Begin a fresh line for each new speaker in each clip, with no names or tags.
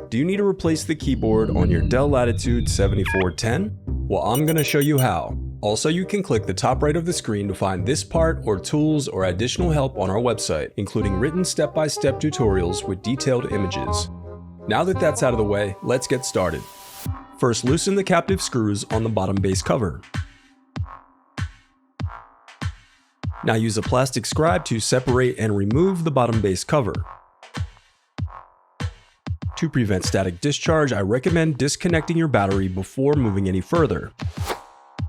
Do you need to replace the keyboard on your Dell Latitude 7410? Well, I'm going to show you how. Also, you can click the top right of the screen to find this part or tools or additional help on our website, including written step-by-step tutorials with detailed images. Now that that's out of the way, let's get started. First, loosen the captive screws on the bottom base cover. Now use a plastic scribe to separate and remove the bottom base cover. To prevent static discharge, I recommend disconnecting your battery before moving any further.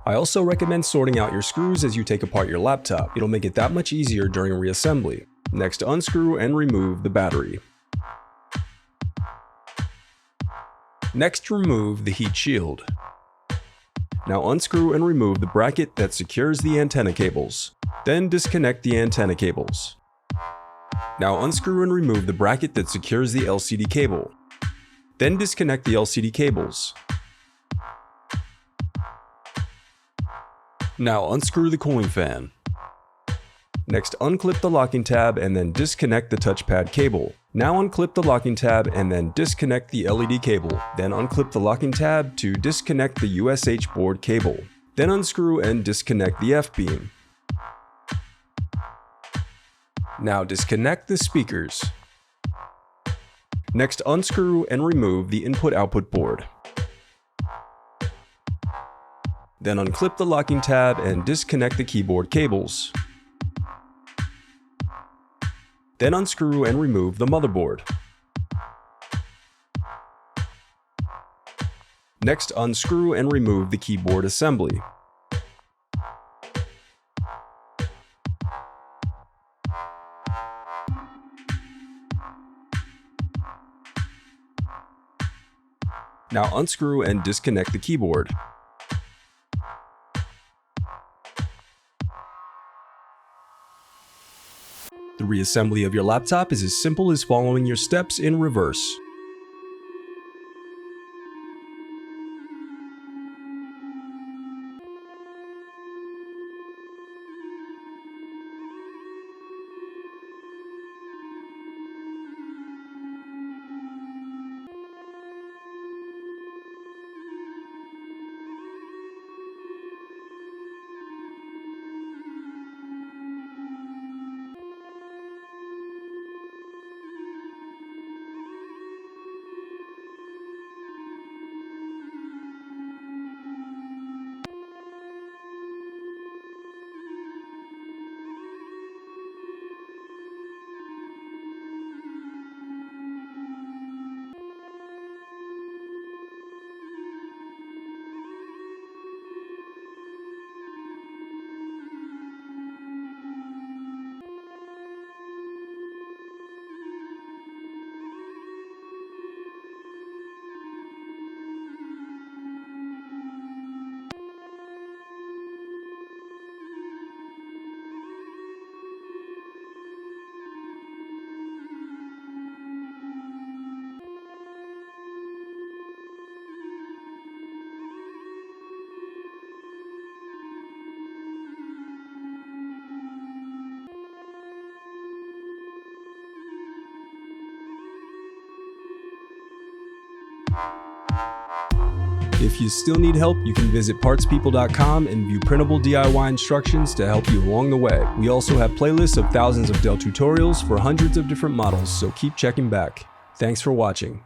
I also recommend sorting out your screws as you take apart your laptop. It'll make it that much easier during reassembly. Next, unscrew and remove the battery. Next, remove the heat shield. Now unscrew and remove the bracket that secures the antenna cables. Then disconnect the antenna cables. Now unscrew and remove the bracket that secures the LCD cable. Then disconnect the LCD cables. Now unscrew the cooling fan. Next, unclip the locking tab and then disconnect the touchpad cable. Now unclip the locking tab and then disconnect the LED cable. Then unclip the locking tab to disconnect the USH board cable. Then unscrew and disconnect the F-beam. Now disconnect the speakers. Next, unscrew and remove the input-output board. Then unclip the locking tab and disconnect the keyboard cables. Then unscrew and remove the motherboard. Next, unscrew and remove the keyboard assembly. Now unscrew and disconnect the keyboard. The reassembly of your laptop is as simple as following your steps in reverse. If you still need help, you can visit partspeople.com and view printable DIY instructions to help you along the way. We also have playlists of thousands of Dell tutorials for hundreds of different models, so keep checking back. Thanks for watching.